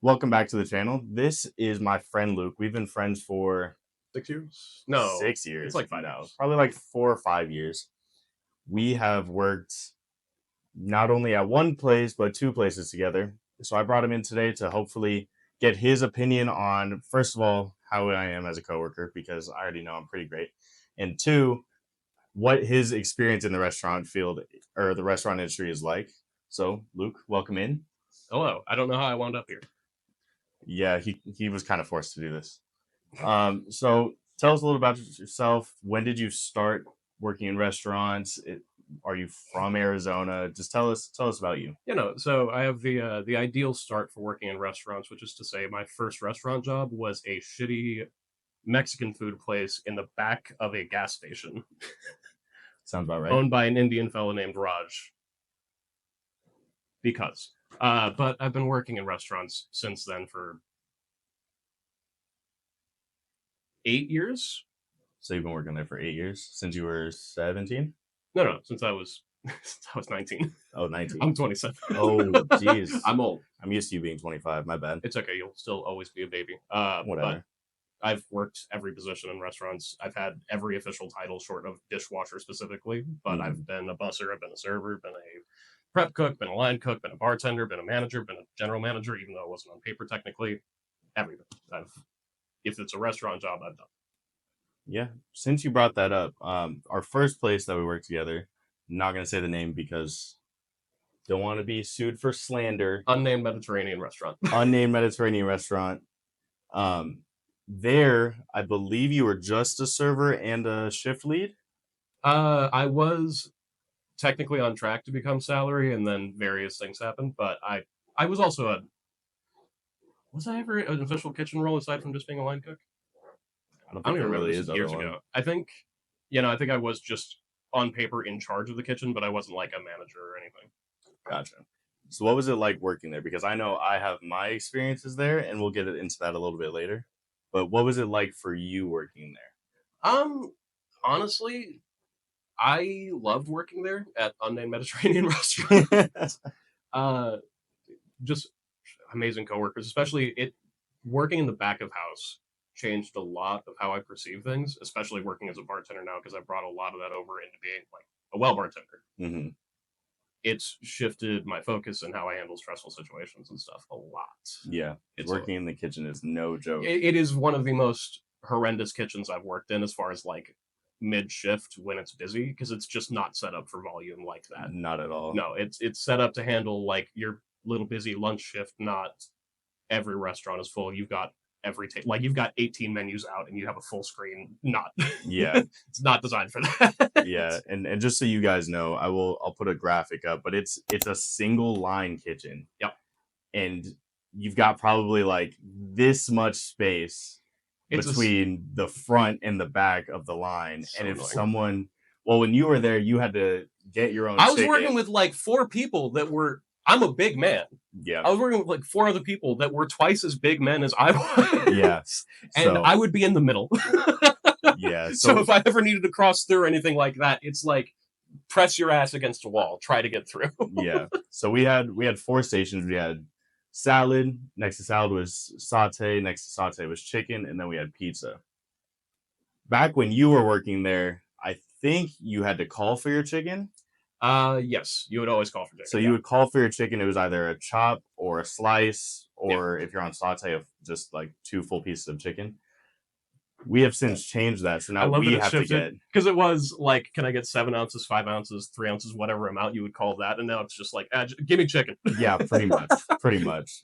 Welcome back to the channel. This is my friend Luke. We've been friends for 6 years? No. 6 years. It's like 5 No, years. probably like 4 or 5 years. We have worked not only at one place, but two places together. So I brought him in today to hopefully get his opinion on, first of all, how I am as a coworker, because I already know I'm pretty great. And two, what his experience in the restaurant field or the restaurant industry is like. So, Luke, welcome in. Hello. I don't know how I wound up here. Yeah, he was kind of forced to do this. So tell us a little about yourself. When did you start working in restaurants? Are you from Arizona? Just tell us about you. So I have the ideal start for working in restaurants, which is to say my first restaurant job was a shitty Mexican food place in the back of a gas station. Sounds about right. Owned by an Indian fellow named Raj. But I've been working in restaurants since then for 8 years. So you've been working there for 8 years, since you were 17? No, since I was 19. Oh, 19. I'm 27. Oh, jeez. I'm old. I'm used to you being 25. My bad. It's okay. You'll still always be a baby. Whatever. But I've worked every position in restaurants. I've had every official title short of dishwasher specifically, but I've been a busser, I've been a server, been a prep cook, been a line cook, been a bartender, been a manager, been a general manager, even though it wasn't on paper technically. Everything. If it's a restaurant job, I've done. Yeah. Since you brought that up, our first place that we worked together, I'm not going to say the name because don't want to be sued for slander. Unnamed Mediterranean restaurant. Unnamed Mediterranean restaurant. There, I believe you were just a server and a shift lead. I was technically on track to become salary, and then various things happened. But I was also was I ever an official kitchen role aside from just being a line cook? I don't think there really is years ago. I think I was just on paper in charge of the kitchen, but I wasn't like a manager or anything. Gotcha. So what was it like working there? Because I know I have my experiences there, and we'll get into that a little bit later. But what was it like for you working there? Honestly, I loved working there at Unnamed Mediterranean Restaurant. Just amazing coworkers, especially working in the back of house changed a lot of how I perceive things, especially working as a bartender now, because I brought a lot of that over into being like a well bartender. Mm-hmm. It's shifted my focus and how I handle stressful situations and stuff a lot. Yeah, working in the kitchen is no joke. It is one of the most horrendous kitchens I've worked in as far as like mid-shift when it's busy, because it's just not set up for volume like that. Not at all. No, it's set up to handle like your little busy lunch shift. Not every restaurant is full. You've got like you've got 18 menus out and you have a full screen. Not yeah. It's not designed for that. Yeah, and just so you guys know, I'll put a graphic up, but it's a single line kitchen. Yep. And you've got probably like this much space between the front and the back of the line. So and if annoying. When you were there, you had to get your own I was working with like 4 people that were, I'm a big man. Yeah. I was working with like 4 other people that were twice as big men as I was. Yeah. And I would be in the middle. Yeah. So if I ever needed to cross through or anything like that, it's like press your ass against a wall, try to get through. Yeah. So we had 4 stations. We had salad. Next to salad was saute. Next to saute was chicken, and then we had pizza. Back when you were working there, I think you had to call for your chicken. Yes, you would always call for chicken. So you would call for your chicken. It was either a chop or a slice, or if you're on saute, of just like 2 full pieces of chicken. We have since changed that, so now we have to get, because it was like, can I get 7 ounces, 5 ounces, 3 ounces, whatever amount you would call that, and now it's just like, give me chicken. Yeah, pretty much.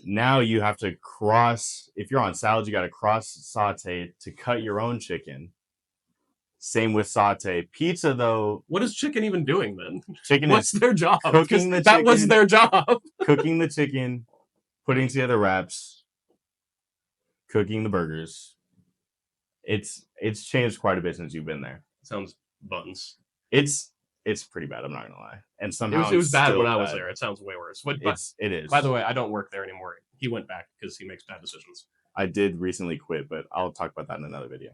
Now you have to cross. If you're on salad, you got to cross saute to cut your own chicken. Same with saute. Pizza, though. What is chicken even doing then? Chicken What's their job? Cooking the chicken. That was their job. Cooking the chicken, putting together wraps, cooking the burgers. It's changed quite a bit since you've been there. Sounds buttons. It's pretty bad. I'm not gonna lie. And somehow it was bad when I was there. It sounds way worse. But it is. By the way, I don't work there anymore. He went back because he makes bad decisions. I did recently quit, but I'll talk about that in another video.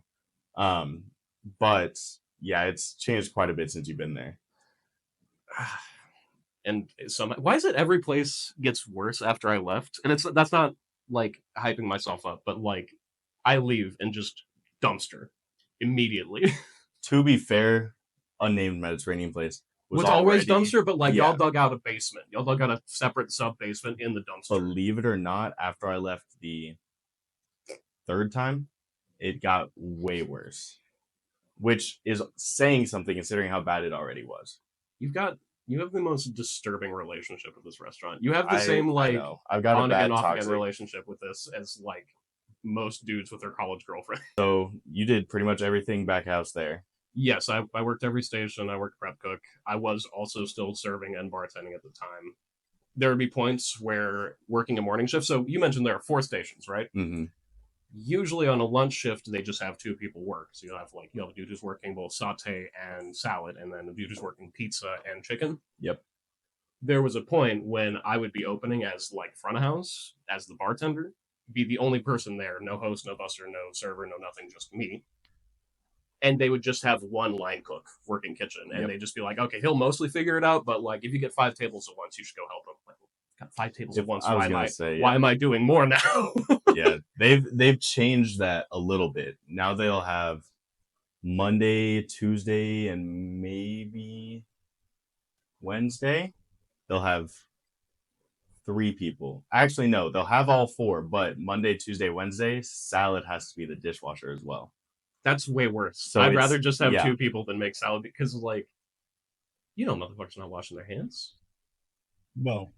But yeah, it's changed quite a bit since you've been there. And why is it every place gets worse after I left? And that's not like hyping myself up, but like I leave and just dumpster immediately. To be fair, unnamed Mediterranean place was Was always already, dumpster, but like y'all yeah. dug out a basement. Y'all dug out a separate sub basement in the dumpster. Believe it or not, after I left the third time, it got way worse, which is saying something considering how bad it already was. You have the most disturbing relationship with this restaurant. You have the I same I like know I've got a on again, bad off again toxic. relationship with this as like most dudes with their college girlfriend. So you did pretty much everything back house there. Yes, I worked every station. I worked prep cook. I was also still serving and bartending at the time. There would be points where working a morning shift. So you mentioned there are 4 stations, right? Mm-hmm. Usually on a lunch shift, they just have 2 people work. So you have a dude who's working both saute and salad, and then a dude who's working pizza and chicken. Yep. There was a point when I would be opening as like front of house as the bartender, be the only person there, no host, no busser, no server, no nothing, just me. And they would just have one line cook working kitchen, and Yep. they'd just be like, "Okay, he'll mostly figure it out, but like if you get 5 tables at once, you should go help him." Like, got 5 tables at once. I was gonna say, why yeah, am I doing more now? yeah, they've changed that a little bit. Now they'll have Monday, Tuesday, and maybe Wednesday. They'll have 3 people. Actually, no, they'll have all 4, but Monday, Tuesday, Wednesday, salad has to be the dishwasher as well. That's way worse. So I'd rather just have yeah. 2 people than make salad because, like, motherfuckers not washing their hands. No.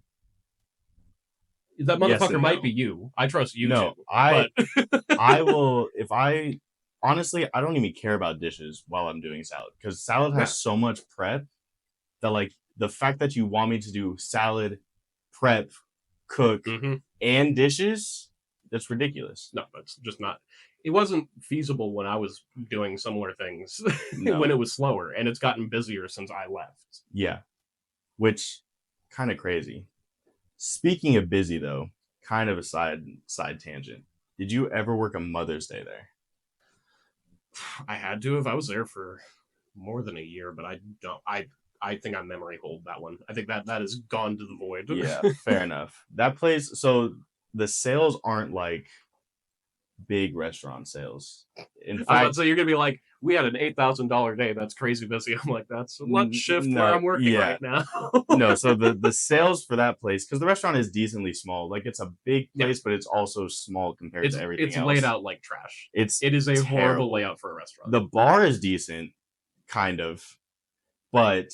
That Yes motherfucker and might no. be you. I trust you No, too. I But I will if I honestly I don't even care about dishes while I'm doing salad because salad Yeah. has so much prep that like the fact that you want me to do salad, prep, cook, and dishes, that's ridiculous. no, that's just not. It wasn't feasible when I was doing similar things No. when it was slower, and it's gotten busier since I left. Yeah, which kind of crazy. Speaking of busy though, kind of a side tangent. Did you ever work a Mother's Day there? I had to if I was there for more than a year, but I don't. I think I memory hold that one. I think that has gone to the void. Yeah, fair enough. That place, so the sales aren't like big restaurant sales. In I was about fact, to say you're gonna be like, we had an $8,000 day. That's crazy busy. I'm like, that's a lunch shift where I'm working right now. No, so the sales for that place, because the restaurant is decently small. Like it's a big place, but it's also small compared to everything else. It's laid out like trash. It is a terrible. horrible layout for a restaurant. The bar is decent, kind of, but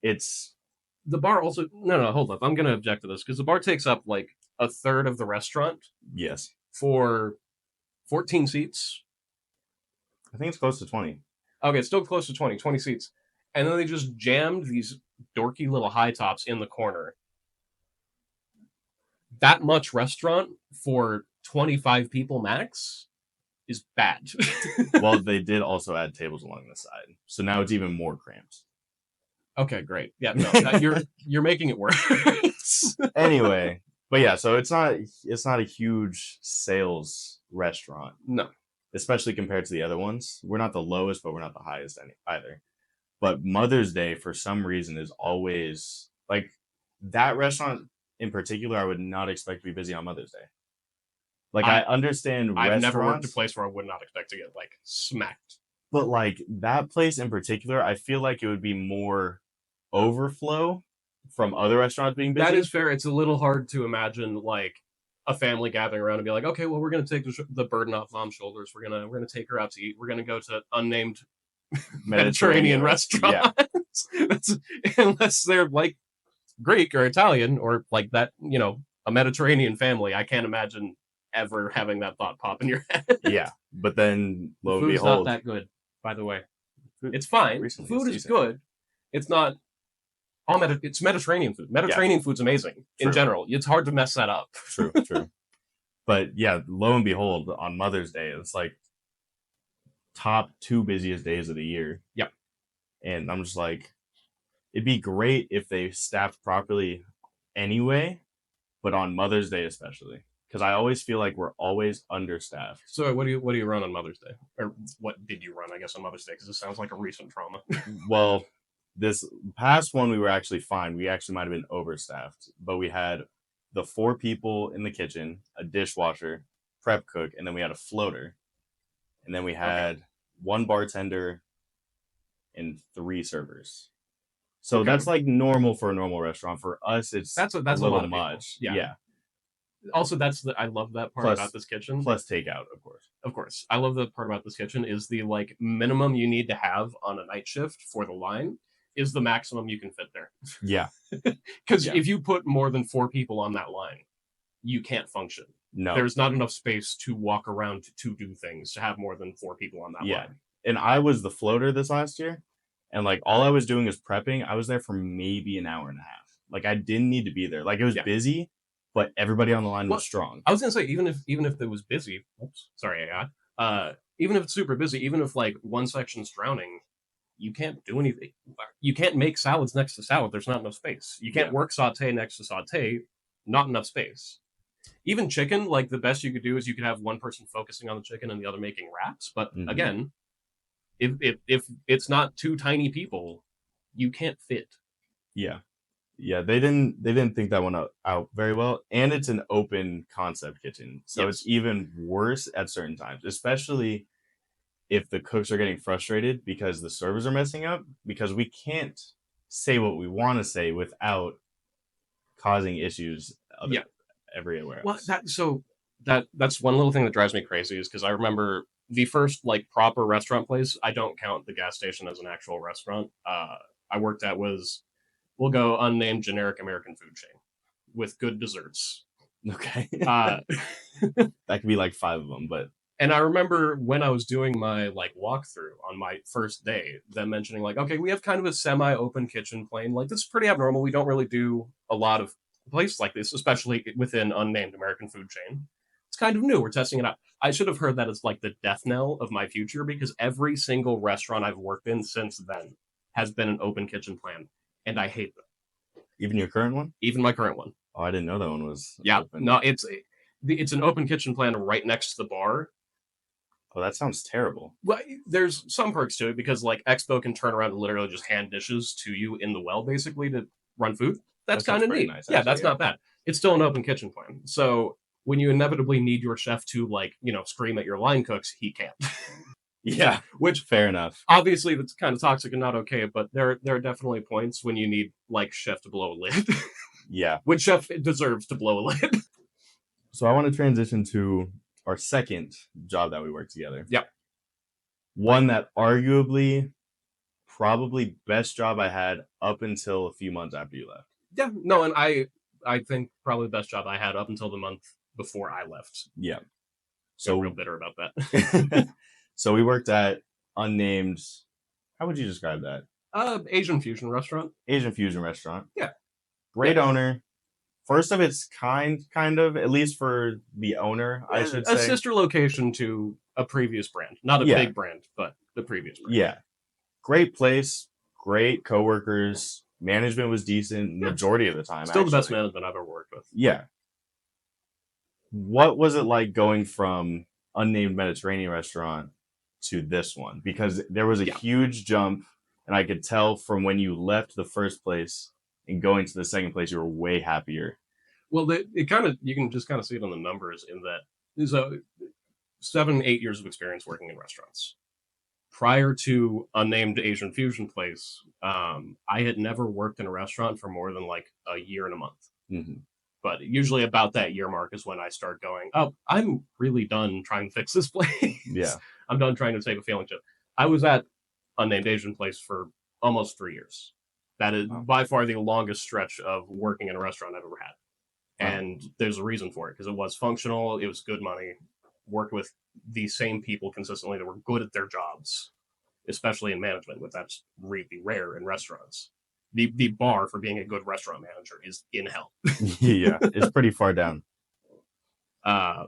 it's the bar also no hold up. I'm gonna object to this because the bar takes up like a third of the restaurant. Yes. For 14 seats. I think it's close to 20. Okay, it's still close to 20 seats. And then they just jammed these dorky little high tops in the corner. That much restaurant for 25 people max is bad. Well, they did also add tables along the side. So now it's even more cramped. Okay, great. Yeah, no, you're making it worse. Anyway, but yeah, so it's not a huge sales restaurant. No. Especially compared to the other ones. We're not the lowest, but we're not the highest either. But Mother's Day, for some reason, is always like that restaurant in particular. I would not expect to be busy on Mother's Day. Like I understand I've never worked a place where I would not expect to get like smacked. But like that place in particular, I feel like it would be more overflow from other restaurants being busy. That is fair. It's a little hard to imagine like a family gathering around and be like, okay, well, we're going to take the burden off Mom's shoulders. We're gonna take her out to eat. We're gonna go to unnamed Mediterranean restaurants. Yeah. Unless they're like Greek or Italian or like that, a Mediterranean family. I can't imagine ever having that thought pop in your head. Yeah, but then lo and food's behold, not that good. By the way, it's fine. Food is good. It's not. It's Mediterranean food. Mediterranean food's amazing in general. It's hard to mess that up. True. But yeah, lo and behold, on Mother's Day, it's like top 2 busiest days of the year. Yep. And I'm just like, it'd be great if they staffed properly anyway, but on Mother's Day especially, because I always feel like we're always understaffed. So what do you run on Mother's Day, or what did you run? I guess on Mother's Day, because it sounds like a recent trauma. Well, this past one we were actually fine. We actually might have been overstaffed, but we had the 4 people in the kitchen, a dishwasher, prep cook, and then we had a floater, and then we Okay. had one bartender and 3 servers. So Okay. that's like normal for a normal restaurant. For us, it's a That's a little lot of people. much. Yeah. Yeah. Also, I love that part about Plus, this kitchen. plus takeout, of course. Of course, I love the part about this kitchen is the like minimum you need to have on a night shift for the line is the maximum you can fit there. Yeah. Because Yeah. if you put more than 4 people on that line, you can't function. No. There's not enough space to walk around to do things to have more than 4 people on that Yeah. line. And I was the floater this last year, and like all I was doing is prepping. I was there for maybe an hour and a half. Like I didn't need to be there. Like it was Yeah. busy, but everybody on the line Well, was strong. I was gonna say even if it was busy, oops, sorry, AI. Even if it's super busy, even if like one section's drowning, you can't do anything. You can't make salads next to salad. There's not enough space. You can't Yeah. work saute next to saute. Not enough space. Even chicken, like the best you could do is you could have one person focusing on the chicken and the other making wraps. But Mhm. again, if it's not 2 tiny people, you can't fit. Yeah. Yeah, they didn't think that one out very well, and it's an open concept kitchen, so Yes. it's even worse at certain times, especially if the cooks are getting frustrated because the servers are messing up, because we can't say what we want to say without causing issues Yeah. everywhere Well, else. that's one little thing that drives me crazy is because I remember the first like proper restaurant place. I don't count the gas station as an actual restaurant. I worked at was we'll go unnamed generic American food chain with good desserts. Okay. Uh, That could be like 5 of them, but and I remember when I was doing my like walkthrough on my first day, them mentioning like, okay, we have kind of a semi-open kitchen plane. Like this is pretty abnormal. We don't really do a lot of places like this, especially within unnamed American food chain. It's kind of new. We're testing it out. I should have heard that as like the death knell of my future because every single restaurant I've worked in since then has been an open kitchen plan, and I hate them. even your current one? Even my current one. Oh, I didn't know that one was Yeah, open. no, it's an open kitchen plan right next to the bar. Oh, that sounds terrible. Well, there's some perks to it because like Expo can turn around and literally just hand dishes to you in the well, basically to run food. That's That sounds kind of pretty neat. nice, Yeah, actually, that's yeah. not bad. It's still an open kitchen plan. So when you inevitably need your chef to like scream at your line cooks, he can't. Yeah, Which fair enough. obviously that's kind of toxic and not okay. But there are definitely points when you need like chef to blow a lid. Yeah. Which chef deserves to blow a lid? So I want to transition to our second job that we worked together. Yep. One that arguably, probably best job I had up until a few months after you left. Yeah, no, and I think probably the best job I had up until the month before I left. Yeah. So So real bitter about that. so we worked at unnamed. How would you describe that? Asian fusion restaurant. Asian fusion restaurant. Yeah. Great owner. First of its kind of, at least for the owner, I should A say. sister location to a previous brand, not a Yeah. big brand, but the previous brand. Yeah. Great place, great coworkers. Management was decent majority of the time. Still the best actually. management I've ever worked with. Yeah. What was it like going from unnamed Mediterranean restaurant to this one? Because there was a huge jump, and I could tell from when you left the first place and going to the second place, you were way happier. Well, it kind of you can just kind of see it on the numbers in that there's a 7-8 years of experience working in restaurants. Prior to unnamed Asian fusion place, I had never worked in a restaurant for more than like a year and a month. Mm-hmm. But usually about that year mark is when I start going, oh, I'm really done trying to fix this place. Yeah. I'm done trying to save a failing chip. I was at unnamed Asian place for almost 3 years. That is by far the longest stretch of working in a restaurant I've ever had. And there's a reason for it because it was functional, it was good money, worked with the same people consistently that were good at their jobs, especially in management, which that's really rare in restaurants. The bar for being a good restaurant manager is in hell. Yeah, it's pretty far down. But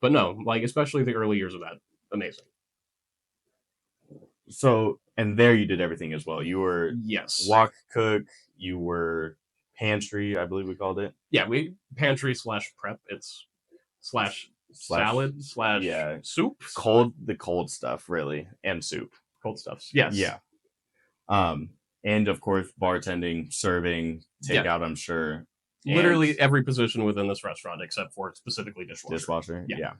no, like especially the early years of that, amazing. So, and there you did everything as well. You were wok cook, you were pantry, I believe we called it. Yeah, we pantry / prep. It's slash salad / soup. The cold stuff, really, and soup. Cold stuffs. Yes. Yeah. And of course, bartending, serving, takeout. I'm sure. And literally every position within this restaurant except for specifically dishwasher. dishwasher, Yeah. yeah.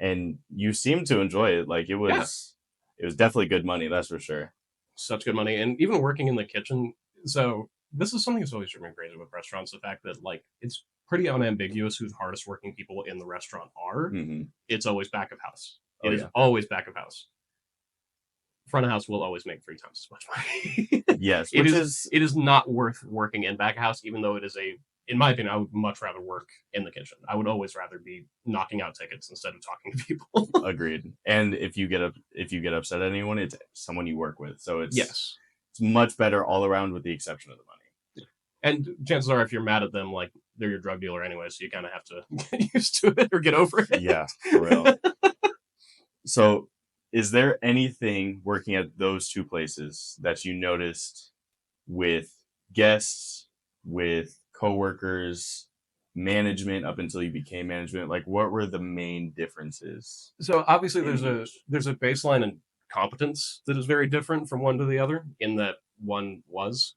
And you seem to enjoy it. Like Yeah. it was definitely good money, that's for sure. Such good money. And even working in the kitchen. So this is something that's always driven me crazy with restaurants. The fact that like it's pretty unambiguous who the hardest working people in the restaurant are. Mm-hmm. It's always back of house. Oh, It is yeah. always back of house. Front of house will always make 3 times as much money. Yes, it which is is it is not worth working in back of house, even though it is in my opinion, I would much rather work in the kitchen. I would always rather be knocking out tickets instead of talking to people. agreed. And if you get upset at anyone, it's someone you work with. So Yes. it's much better all around with the exception of the money. And chances are if you're mad at them, like they're your drug dealer anyway, so you kind of have to get used to it or get over it. Yeah, for real. So is there anything working at those two places that you noticed with guests, with coworkers, management up until you became management? Like what were the main differences? So obviously in each? there's a baseline in competence that is very different from one to the other, in that one was.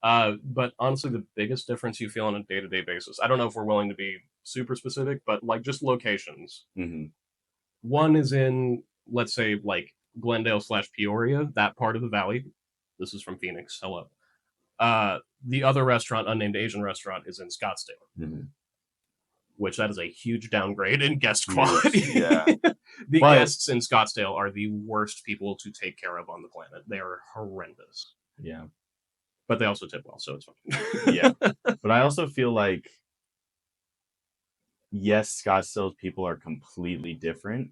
But honestly, the biggest difference you feel on a day-to-day basis, I don't know if we're willing to be super specific, but like just locations. Mm-hmm. One is in, let's say, like Glendale / Peoria, that part of the valley. This is from Phoenix. Hello. The other restaurant, unnamed Asian restaurant, is in Scottsdale, Mm-hmm. which that is a huge downgrade in guest Huge, quality. yeah. The But- guests in Scottsdale are the worst people to take care of on the planet. They are horrendous, Yeah. but they also tip well, so it's fine. Yeah. But I also feel like, yes, Scottsdale's people are completely different,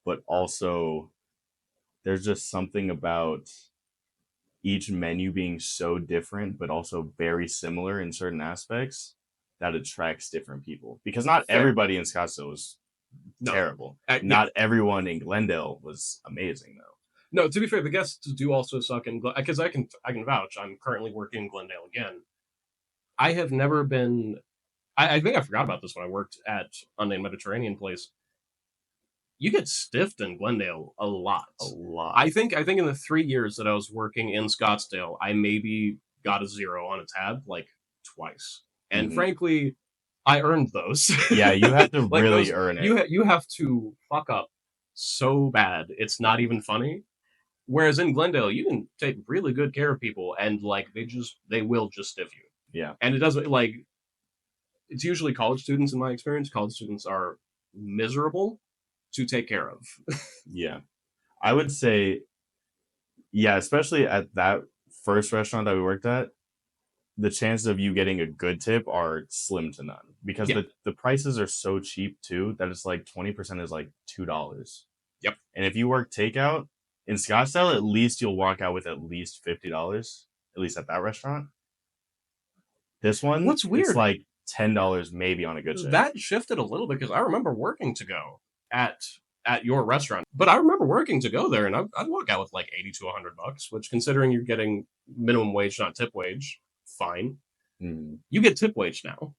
but also there's just something about each menu being so different, but also very similar in certain aspects that attracts different people. Because not Fair. everybody in Scottsdale was No. terrible. Yeah. Not everyone in Glendale was amazing, though. No, to be fair, the guests do also suck in because I can vouch. I'm currently working in Glendale again. I have never been. I think I forgot about this when I worked at Unnamed Mediterranean Place. You get stiffed in Glendale a lot. A lot. I think in the 3 years that I was working in Scottsdale, I maybe got a 0 on a tab like twice, and Mhm. frankly, I earned those. Yeah, you have to Like really those- earn it. You have to fuck up so bad it's not even funny. Whereas in Glendale, you can take really good care of people, and like they will just stiff you. Yeah. And it doesn't like it's usually college students in my experience. College students are miserable to take care of. Yeah. I would say, yeah, especially at that first restaurant that we worked at, the chances of you getting a good tip are slim to none because Yeah. the prices are so cheap too that it's like 20% is like $2. Yep. And if you work takeout in Scottsdale, at least you'll walk out with at least $50, at least at that restaurant. This one, What's weird? It's like $10 maybe on a good tip. That shifted a little bit because I remember working to go at your restaurant, but I remember working to go there, and I'd walk out with like $80 to $100, which, considering you're getting minimum wage, not tip wage, fine. Mm. You get tip wage now,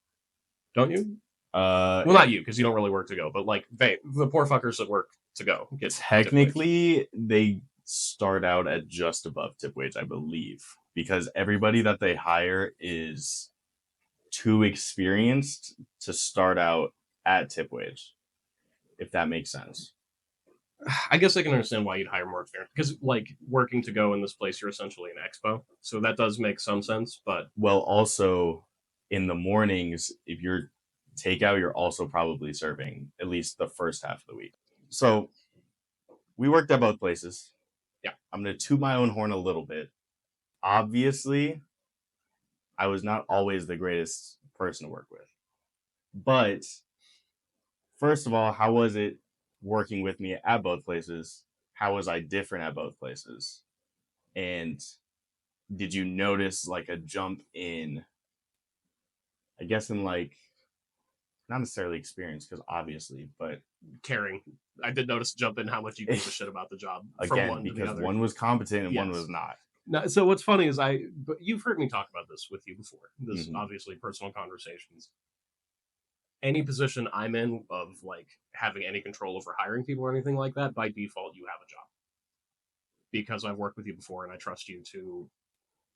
don't you? Well, not you, because you don't really work to go, but like the poor fuckers that work to go get technically they start out at just above tip wage, I believe, because everybody that they hire is too experienced to start out at tip wage, if that makes sense. I guess I can understand why you'd hire more experience, because like working to go in this place, you're essentially an expo, so that does make some sense. But Well, also in the mornings, if you're takeout, you're also probably serving at least the first half of the week. So we worked at both places. Yeah. I'm going to toot my own horn a little bit. Obviously, I was not always the greatest person to work with. But first of all, how was it working with me at both places? How was I different at both places? And did you notice like a jump in, I guess, in like, not necessarily experience, because obviously, but caring, I did notice a jump in how much you gave a shit about the job from again, one to the because other. one was competent and one Yes. was not. No, so what's funny is but you've heard me talk about this with you before. This Mhm. obviously personal conversations. Any position I'm in of like having any control over hiring people or anything like that, by default, you have a job. Because I've worked with you before and I trust you to,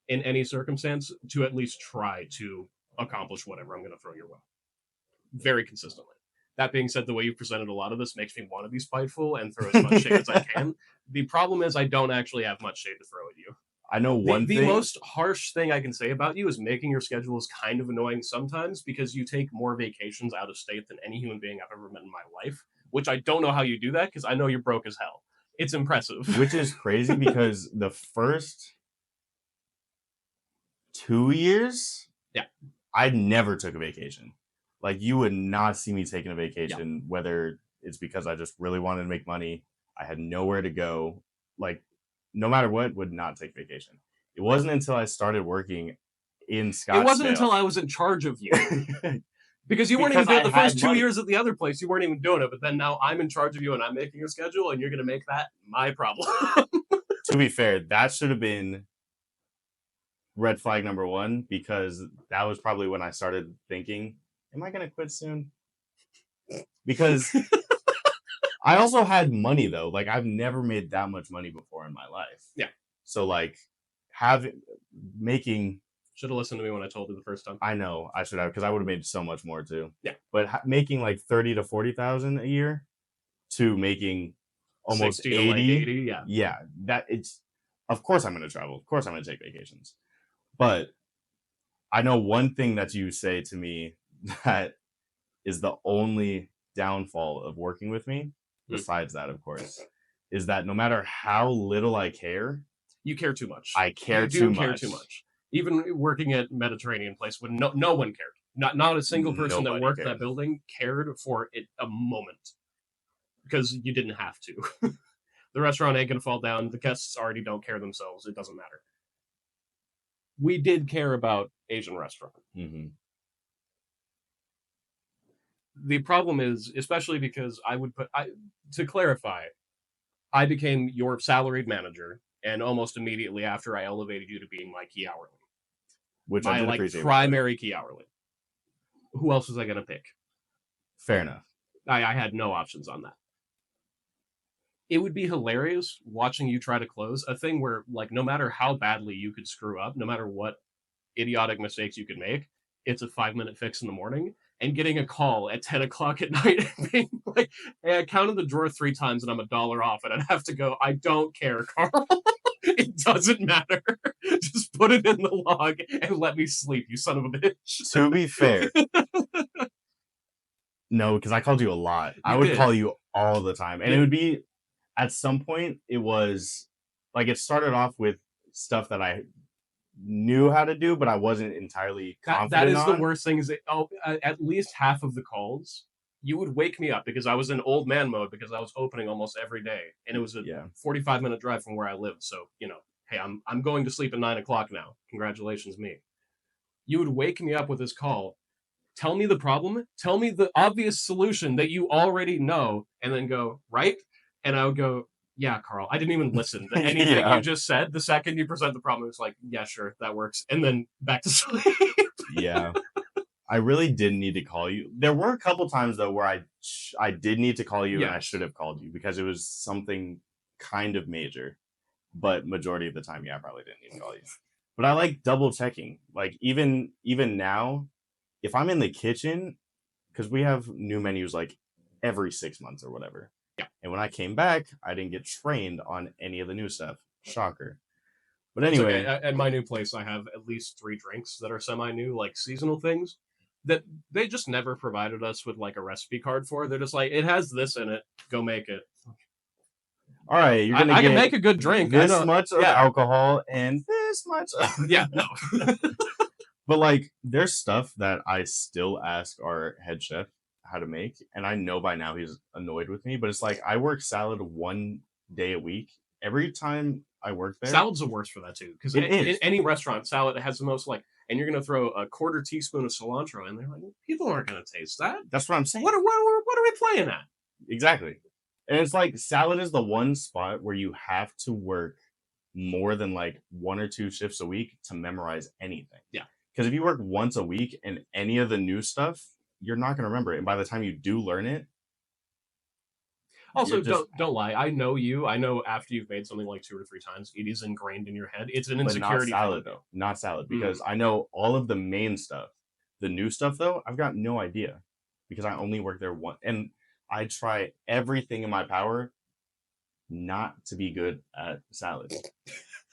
in any circumstance, to at least try to accomplish whatever I'm going to throw your way. Very consistently. That being said, the way you presented a lot of this makes me want to be spiteful and throw as much shade as I can. The problem is I don't actually have much shade to throw at you. I know one The thing. most harsh thing I can say about you is making your schedule is kind of annoying sometimes because you take more vacations out of state than any human being I've ever met in my life, which I don't know how you do that because I know you're broke as hell. It's impressive. Which is crazy because the first 2 years, yeah, I never took a vacation. Like, you would not see me taking a vacation, whether it's because I just really wanted to make money. I had nowhere to go. Like, no matter what, would not take vacation. It wasn't until I started working in Scottsdale. It wasn't until I was in charge of you. Because you weren't even doing it the first 2 years at the other place. You weren't even doing it. But then now I'm in charge of you and I'm making your schedule and you're going to make that my problem. To be fair, that should have been red flag number one, because that was probably when I started thinking, am I going to quit soon? Because I also had money, though. Like, I've never made that much money before in my life. Yeah. So, like, making... Should have listened to me when I told you the first time. I know I should have, because I would have made so much more too. Yeah. But making like 30 to 40,000 a year to making almost 80, to like 80, yeah. Yeah, that it's... Of course I'm going to travel. Of course I'm going to take vacations. But I know one thing that you say to me that is the only downfall of working with me, besides that, of course, is that no matter how little I care, you care too much. I care too much. Care too much. Even working at Mediterranean place when no one cared. Not a single person that worked that building cared for it a moment. Because you didn't have to. The restaurant ain't gonna fall down. The guests already don't care themselves. It doesn't matter. We did care about Asian restaurant. Mm-hmm. The problem is, especially because to clarify, I became your salaried manager, and almost immediately after I elevated you to being my key hourly. Which I did appreciate. Primary key hourly. Who else was I going to pick? Fair enough. I had no options on that. It would be hilarious watching you try to close a thing where, like, no matter how badly you could screw up, no matter what idiotic mistakes you could make, it's a 5-minute fix in the morning, and getting a call at 10 o'clock at night and being like, hey, I counted the drawer 3 times and I'm $1 off, and I'd have to go, I don't care, Carl. It doesn't matter. Just put it in the log and let me sleep, you son of a bitch. To be fair. No, because I called you a lot. I would call you all the time. And it would be, at some point, it was, like, it started off with stuff that I knew how to do, but I wasn't entirely confident That is on. The worst thing is at least half of the calls, you would wake me up because I was in old man mode because I was opening almost every day. And it was a 45-minute drive from where I lived. So, hey, I'm going to sleep at 9 o'clock now. Congratulations, me. You would wake me up with this call. Tell me the problem. Tell me the obvious solution that you already know. And then go, right? And I would go, yeah, Carl, I didn't even listen to anything you just said. The second you present the problem, it's like, yeah, sure, that works. And then back to sleep. Yeah. I really didn't need to call you. There were a couple times, though, where I did need to call you, and I should have called you because it was something kind of major. But majority of the time, I probably didn't need to call you. But I like double checking. Like, even now, if I'm in the kitchen, because we have new menus like every 6 months or whatever. Yeah. And when I came back, I didn't get trained on any of the new stuff. Shocker. But anyway. Okay. At my new place, I have at least 3 drinks that are semi-new, like seasonal things, that they just never provided us with like a recipe card for. They're just like, it has this in it. Go make it. All right. You're gonna I can make a good drink. This much of alcohol and this much. Yeah, no. But like, there's stuff that I still ask our head chef how to make, and I know by now he's annoyed with me, but it's like, I work salad 1 day a week. Every time I work there, salad's the worst for that too, because in any restaurant, salad has the most, like, and you're gonna throw a 1/4 teaspoon of cilantro in there, like, people aren't gonna taste that. That's what I'm saying. What are we playing at? Exactly. And it's like, salad is the one spot where you have to work more than like 1 or 2 shifts a week to memorize anything. Yeah. Because if you work once a week and any of the new stuff, you're not going to remember it. And by the time you do learn it. Also, don't lie. I know you. I know after you've made something like 2 or 3 times, it is ingrained in your head. It's an insecurity. But not salad, though. Not salad. Because I know all of the main stuff. the new stuff though, I've got no idea because I only work there one, and I try everything in my power not to be good at salads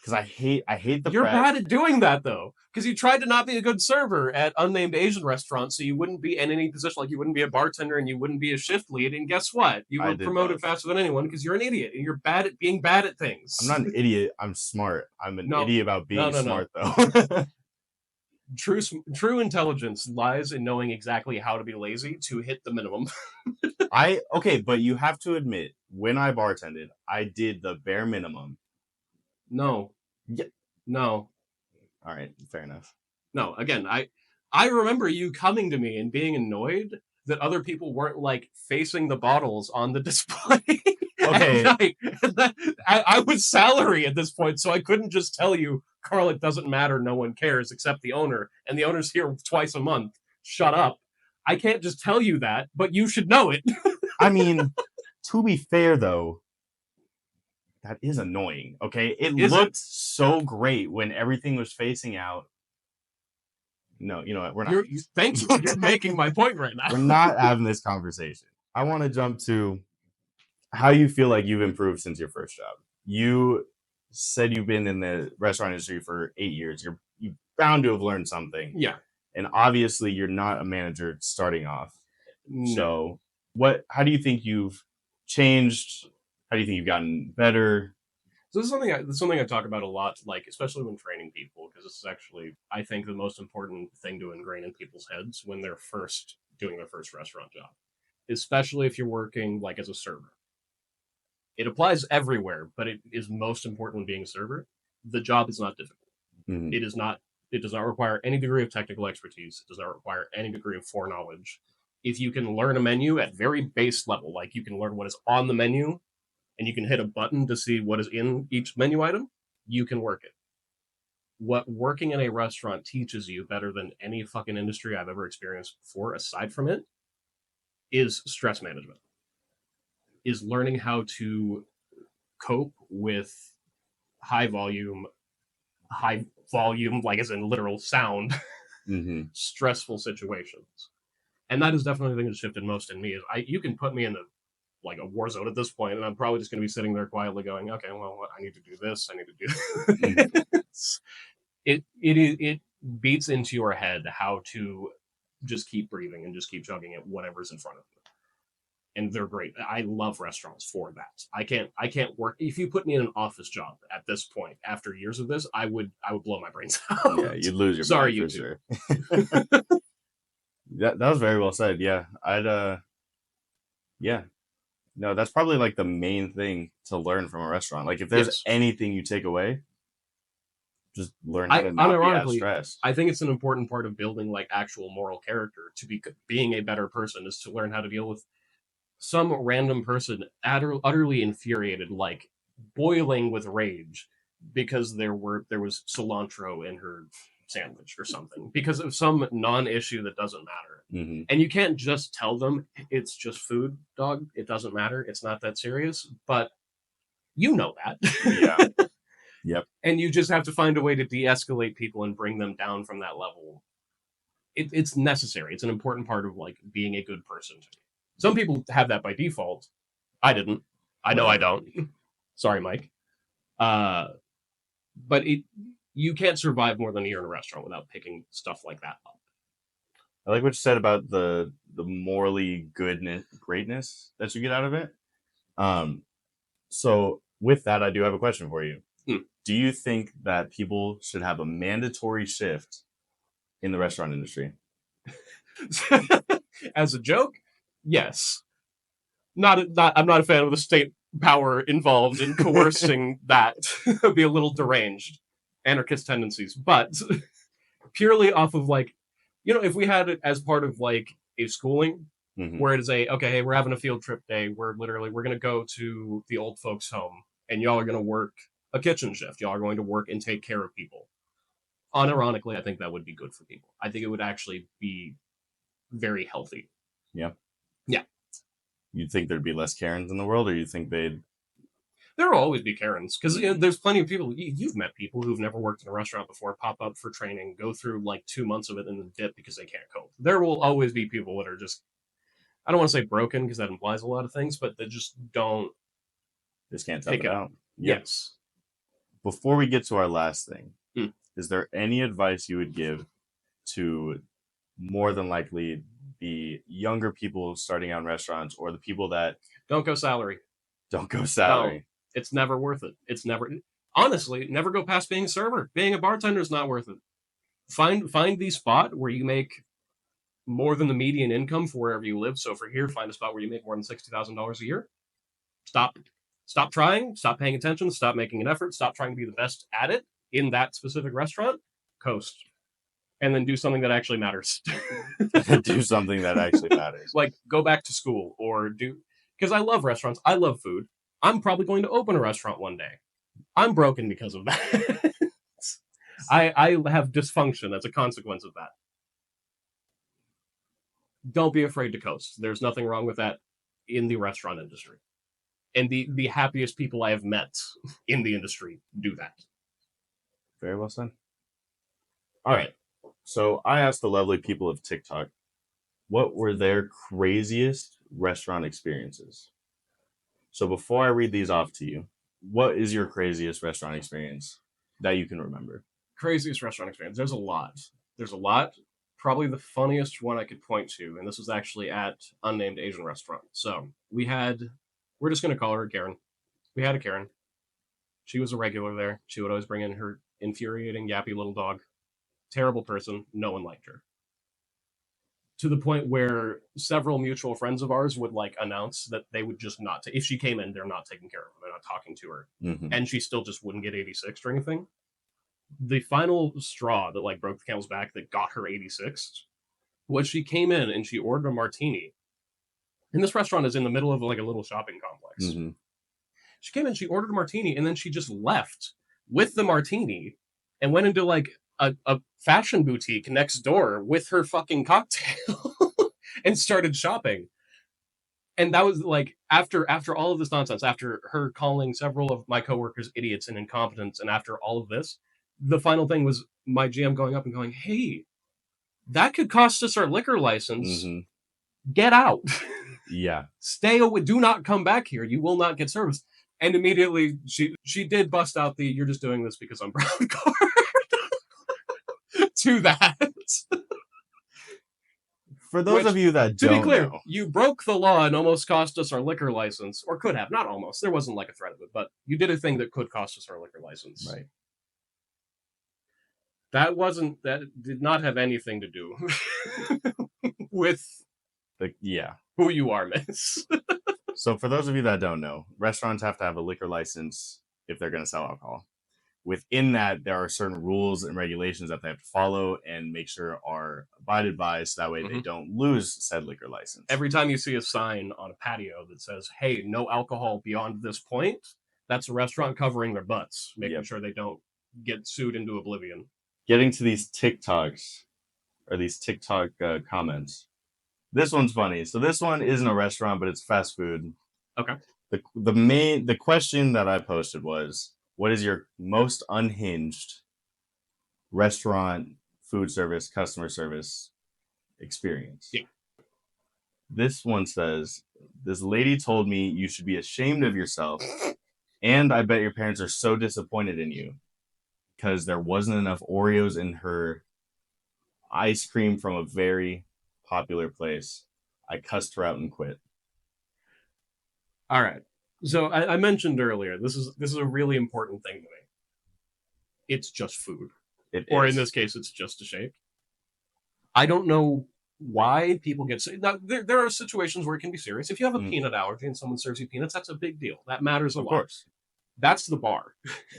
because I hate the You're prep. bad at doing that though, because you tried to not be a good server at unnamed Asian restaurants, so you wouldn't be in any position. Like you wouldn't be a bartender and you wouldn't be a shift lead. And guess what? You I were did promoted both. faster than anyone because you're an idiot and you're bad at being bad at I'm things. not an idiot. I'm smart. I'm an No, idiot about no, being no, no. smart though. True intelligence lies in knowing exactly how to be lazy to hit the minimum. Okay, but you have to admit, when I bartended, I did the bare minimum. No. Yeah. No. All right, fair enough. No. Again, I remember you coming to me and being annoyed that other people weren't like facing the bottles on the display. Okay. I was salary at this point, so I couldn't just tell you, Carl, it doesn't matter, no one cares except the owner, and the owner's here twice a month. Shut up. I can't just tell you that, but you should know it. I mean, to be fair though, that is annoying. Okay, it Is looked it? so great when everything was facing out. No, you know what? We're not. Thank you. You're making my point right now. We're not having this conversation. I want to jump to how you feel like you've improved since your first job. You said you've been in the restaurant industry for 8 years. You're bound to have learned something. Yeah. And obviously, you're not a manager starting off. No. So, how do you think you've changed? How do you think you've gotten better? So this is something I talk about a lot, like especially when training people, because this is actually, I think, the most important thing to ingrain in people's heads when they're first doing their first restaurant job, especially if you're working like as a server. It applies everywhere, but it is most important when being a server. The job is not difficult. Mm-hmm. It is not. It does not require any degree of technical expertise. It does not require any degree of foreknowledge. If you can learn a menu at very base level, like you can learn what is on the menu and you can hit a button to see what is in each menu item, you can work it. What working in a restaurant teaches you better than any fucking industry I've ever experienced before, aside from it, is stress management, is learning how to cope with high volume, like as in literal sound, Mm-hmm. stressful situations. And that is definitely the thing that shifted most in me. Is you can put me in like a war zone at this point, and I'm probably just going to be sitting there quietly going, okay, well, I need to do this. I need to do this. It beats into your head how to just keep breathing and just keep chugging at whatever's in front of you. And they're great. I love restaurants for that. I can't work. If you put me in an office job at this point, after years of this, I would blow my brains out. Yeah, you'd lose your Sorry, mind you for two. sure. that was very well said. Yeah, yeah. No, that's probably like the main thing to learn from a restaurant. Like if there's Yes. anything you take away, just learn how to not be as stressed. I think it's an important part of building like actual moral character to be being a better person is to learn how to deal with some random person utterly infuriated, like boiling with rage because there was cilantro in her sandwich or something because of some non-issue that doesn't matter. Mm-hmm. And you can't just tell them it's just food, dog. It doesn't matter. It's not that serious. But you know that. Yeah. Yep. And you just have to find a way to de-escalate people and bring them down from that level. It's necessary. It's an important part of like being a good person to me. Some people have that by default. I didn't. I know I don't. Sorry, Mike. But you can't survive more than a year in a restaurant without picking stuff like that up. I like what you said about the morally greatness that you get out of it. So with that, I do have a question for you. Do you think that people should have a mandatory shift in the restaurant industry? As a joke, yes. I'm not a fan of the state power involved in coercing that. It'd be a little deranged, anarchist tendencies. But purely off of like, if we had it as part of like a schooling, Mm-hmm. where it is okay, hey, we're having a field trip day. We're going to go to the old folks' home, and y'all are going to work a kitchen shift. Y'all are going to work and take care of people. Unironically, I think that would be good for people. I think it would actually be very healthy. Yeah. Yeah. You think there'd be less Karens in the world, or you think they'd? There will always be Karens because there's plenty of people. You've met people who've never worked in a restaurant before, pop up for training, go through like 2 months of it, and then dip because they can't cope. There will always be people that are just, I don't want to say broken because that implies a lot of things, but they just don't Just can't tough pick it it up. out. Yep. Yes. Before we get to our last thing, Hmm. is there any advice you would give to more than likely the younger people starting out in restaurants or the people that Don't go salary. don't go salary? It's never worth it. It's never, honestly, never go past being a server. Being a bartender is not worth it. Find the spot where you make more than the median income for wherever you live. So for here, find a spot where you make more than $60,000 a year. Stop trying, stop paying attention, stop making an effort, stop trying to be the best at it in that specific restaurant. Coast. And then do something that actually matters. Do something that actually matters. Like go back to school or do, because I love restaurants. I love food. I'm probably going to open a restaurant one day. I'm broken because of that. I have dysfunction as a consequence of that. Don't be afraid to coast. There's nothing wrong with that in the restaurant industry. And the happiest people I have met in the industry do that. Very well said. All right. So I asked the lovely people of TikTok, what were their craziest restaurant experiences? So before I read these off to you, what is your craziest restaurant experience that you can remember? Craziest restaurant experience. There's a lot. Probably the funniest one I could point to, and this was actually at unnamed Asian restaurant. So we're just going to call her Karen. We had a Karen. She was a regular there. She would always bring in her infuriating, yappy little dog. Terrible person. No one liked her. To the point where several mutual friends of ours would like announce that they would just not, if she came in, they're not taking care of her. They're not talking to her. Mm-hmm. And she still just wouldn't get 86 or anything. The final straw that like broke the camel's back that got her 86 was she came in and she ordered a martini. And this restaurant is in the middle of like a little shopping complex. Mm-hmm. She came in, she ordered a martini, and then she just left with the martini and went into like a fashion boutique next door with her fucking cocktail and started shopping. And that was like after all of this nonsense, after her calling several of my coworkers idiots and incompetents, and after all of this, the final thing was my GM going up and going, "Hey, that could cost us our liquor license. Mm-hmm. Get out. Yeah. Stay away. Do not come back here. You will not get service." And immediately she did bust out the "you're just doing this because I'm proud" card to that. For those of you that don't be clear, know, you broke the law and almost cost us our liquor license, or could have, not almost. There wasn't like a threat of it, but you did a thing that could cost us our liquor license. Right. That did not have anything to do with who you are, miss. So for those of you that don't know, restaurants have to have a liquor license if they're going to sell alcohol. Within that, there are certain rules and regulations that they have to follow and make sure are abided by, so that way they don't lose said liquor license. Every time you see a sign on a patio that says, "Hey, no alcohol beyond this point," that's a restaurant covering their butts, making sure they don't get sued into oblivion. Getting to these TikToks, or these TikTok comments. This one's funny. So this one isn't a restaurant, but it's fast food. Okay. The question that I posted was, what is your most unhinged restaurant, food service, customer service experience? Yeah. This one says, this lady told me you should be ashamed of yourself, and I bet your parents are so disappointed in you because there wasn't enough Oreos in her ice cream from a very popular place. I cussed her out and quit. All right. So I mentioned earlier, this is a really important thing to me. It's just food. In this case, it's just a shake. I don't know why people get sick. Now, there are situations where it can be serious. If you have a peanut allergy and someone serves you peanuts, that's a big deal. That matters a lot. Of course. That's the bar.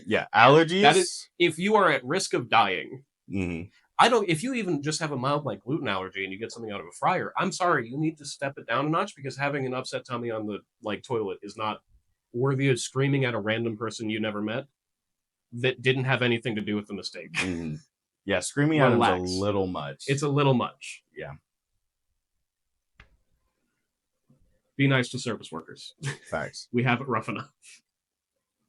Yeah, allergies. That is, if you are at risk of dying. Mm-hmm. If you even just have a mild like gluten allergy and you get something out of a fryer, I'm sorry, you need to step it down a notch, because having an upset tummy on the toilet is not worthy of screaming at a random person you never met that didn't have anything to do with the mistake. Mm-hmm. Yeah, screaming at him is a little much. It's a little much. Yeah. Be nice to service workers. Facts. We have it rough enough.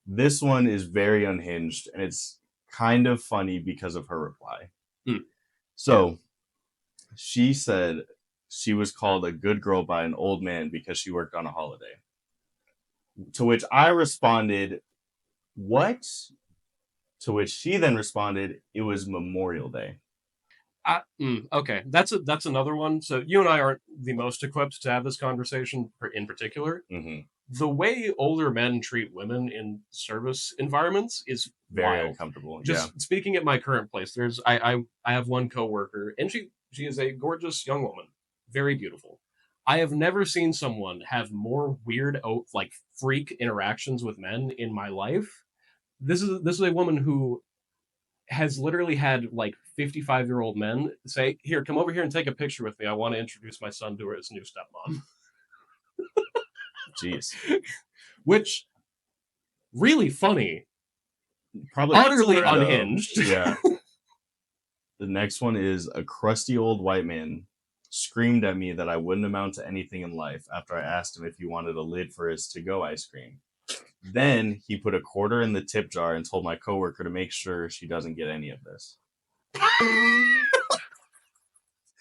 This one is very unhinged, and it's kind of funny because of her reply. Hmm. So she said she was called a good girl by an old man because she worked on a holiday. To which I responded, "What?" To which she then responded, "It was Memorial Day." Okay, that's another one. So you and I aren't the most equipped to have this conversation in particular. Mm-hmm. The way older men treat women in service environments is Very wild. uncomfortable. Yeah. Just speaking at my current place, I have one coworker, and she is a gorgeous young woman, very beautiful. I have never seen someone have more weird, like freak interactions with men in my life. This is a woman who has literally had like 55-year-old men say, "Here, come over here and take a picture with me. I want to introduce my son to his new stepmom." Jeez. Which really funny, Probably utterly kind of. unhinged. Yeah. The next one is a crusty old white man screamed at me that I wouldn't amount to anything in life after I asked him if he wanted a lid for his to-go ice cream. Then he put a quarter in the tip jar and told my coworker to make sure she doesn't get any of this.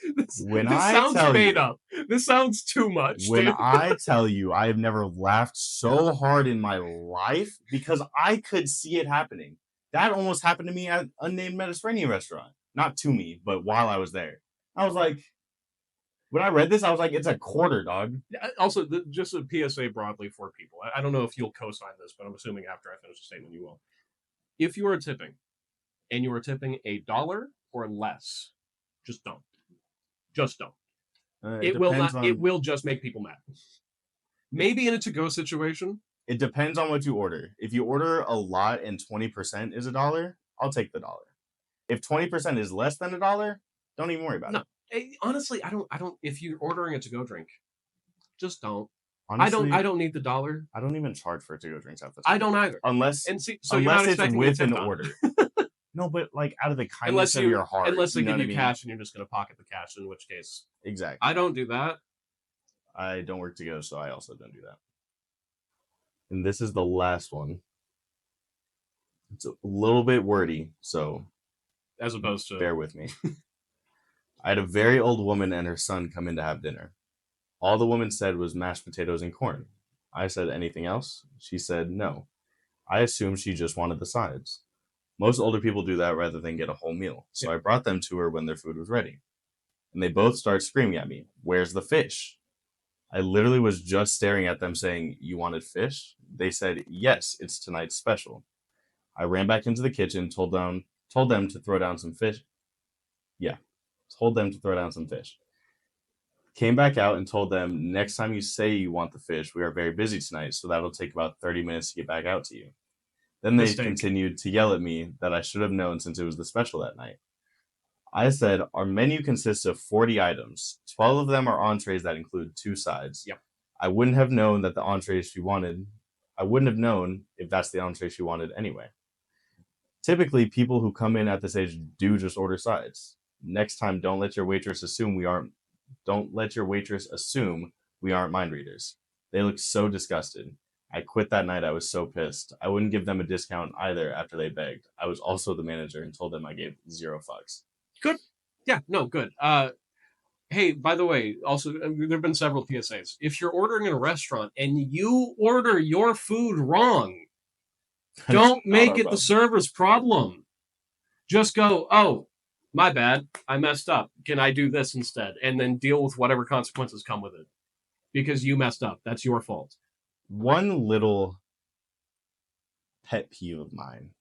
This sounds made up. This sounds too much. When dude. I tell you I have never laughed so hard in my life because I could see it happening. That almost happened to me at Unnamed Mediterranean restaurant. Not to me, but while I was there. I was like, when I read this, I was like, it's a quarter, dog. Also, just a PSA broadly for people. I don't know if you'll co-sign this, but I'm assuming after I finish the statement, you will. If you are tipping, and you are tipping $1 or less, just don't. Just don't. It will not. It will just make people mad. Maybe in a to-go situation. It depends on what you order. If you order a lot and 20% is $1, I'll take the dollar. If 20% is less than $1, don't even worry about it. Honestly, I don't. If you're ordering a to-go drink, just don't. Honestly, I don't need the dollar. I don't even charge for to-go drinks at this point. I don't either. Unless it's with an order. No, but like out of the kindness of your heart. Unless they give you cash and you're just going to pocket the cash, in which case. Exactly. I don't do that. I don't work to go, so I also don't do that. And this is the last one. It's a little bit wordy, so as opposed to bear with me. I had a very old woman and her son come in to have dinner. All the woman said was mashed potatoes and corn. I said, anything else? She said no. I assumed she just wanted the sides. Most older people do that rather than get a whole meal, so I brought them to her when their food was ready. And they both started screaming at me, "Where's the fish?" I literally was just staring at them saying, "You wanted fish?" They said, "Yes, it's tonight's special." I ran back into the kitchen, told them to throw down some fish. Told them to throw down some fish. Came back out and told them, next time you say you want the fish, we are very busy tonight, so that'll take about 30 minutes to get back out to you. Then they continued to yell at me that I should have known since it was the special that night. I said, our menu consists of 40 items. 12 of them are entrees that include 2 sides. Yep. I wouldn't have known that the entrees she wanted. I wouldn't have known if that's the entree she wanted anyway. Typically, people who come in at this age do just order sides. Next time, don't let your waitress assume we aren't mind readers. They look so disgusted. I quit that night. I was so pissed. I wouldn't give them a discount either after they begged. I was also the manager and told them I gave 0 fucks. Good. Yeah, no, good. Hey, by the way, also, there have been several PSAs. If you're ordering in a restaurant and you order your food wrong, don't make it the server's problem. Just go, oh, my bad, I messed up. Can I do this instead? And then deal with whatever consequences come with it. Because you messed up. That's your fault. One little pet peeve of mine.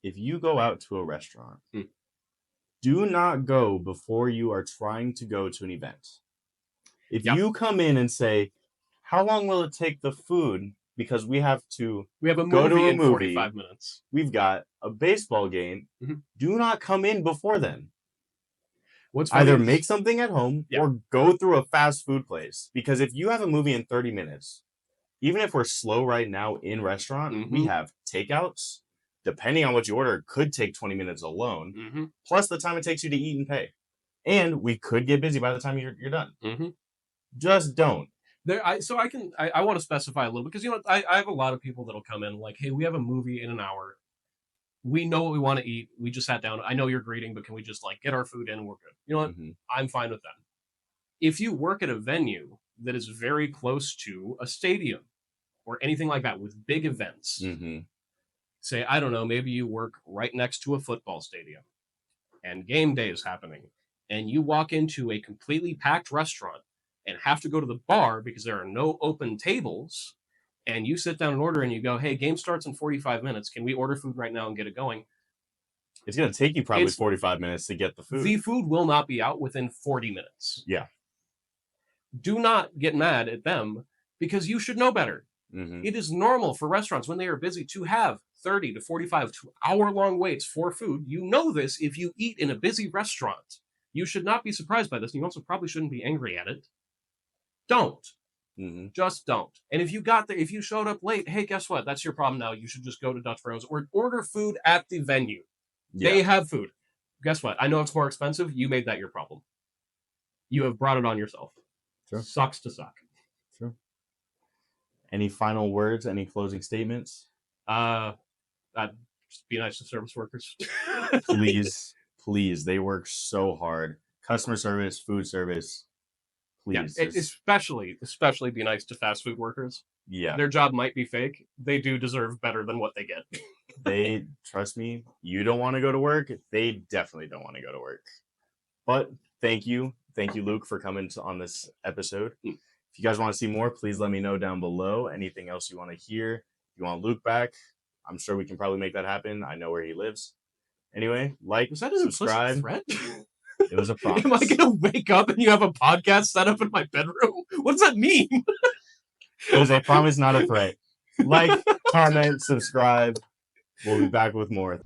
If you go out to a restaurant, do not go before you are trying to go to an event. If you come in and say, how long will it take the food? Because we have a movie go to a movie. 45 minutes. We've got a baseball game. Do not come in before then. Either make something at home or go through a fast food place. Because if you have a movie in 30 minutes, even if we're slow right now in restaurant, we have takeouts. Depending on what you order, it could take 20 minutes alone. Plus the time it takes you to eat and pay. And we could get busy by the time you're done. Just don't. I want to specify a little because I have a lot of people that'll come in like, hey, we have a movie in an hour. We know what we want to eat. We just sat down. I know you're greeting, but can we just like get our food in? We're good. You know what? Mm-hmm. I'm fine with that. If you work at a venue that is very close to a stadium or anything like that with big events, Mm-hmm. say, I don't know, maybe you work right next to a football stadium and game day is happening, and you walk into a completely packed restaurant and have to go to the bar because there are no open tables, and you sit down and order and you go, hey, game starts in 45 minutes. Can we order food right now and get it going? It's going to take you probably It's 45 minutes to get the food. The food will not be out within 40 minutes. Yeah. Do not get mad at them because you should know better. Mm-hmm. It is normal for restaurants when they are busy to have 30 to 45 to hour-long waits for food. You know this if you eat in a busy restaurant. You should not be surprised by this. And you also probably shouldn't be angry at it. Don't. Mm-hmm. Just don't. And if you showed up late, hey, guess what? That's your problem now. You should just go to Dutch Bros or order food at the venue. Yeah. They have food. Guess what? I know it's more expensive. You made that your problem. You have brought it on yourself. Sure. Sucks to suck. Sure. Any final words? Any closing statements? Just be nice to service workers. Please. They work so hard. Customer service, food service. Please. Yeah, especially be nice to fast food workers. Yeah. Their job might be fake. They do deserve better than what they get. They, trust me, you don't want to go to work. They definitely don't want to go to work. But thank you. Thank you, Luke, for coming on this episode. If you guys want to see more, please let me know down below. Anything else you want to hear? If you want Luke back, I'm sure we can probably make that happen. I know where he lives. Anyway, Was that an subscribe. Threat? It was a promise. Am I going to wake up and you have a podcast set up in my bedroom? What does that mean? It was a promise, not a threat. Like, comment, subscribe. We'll be back with more.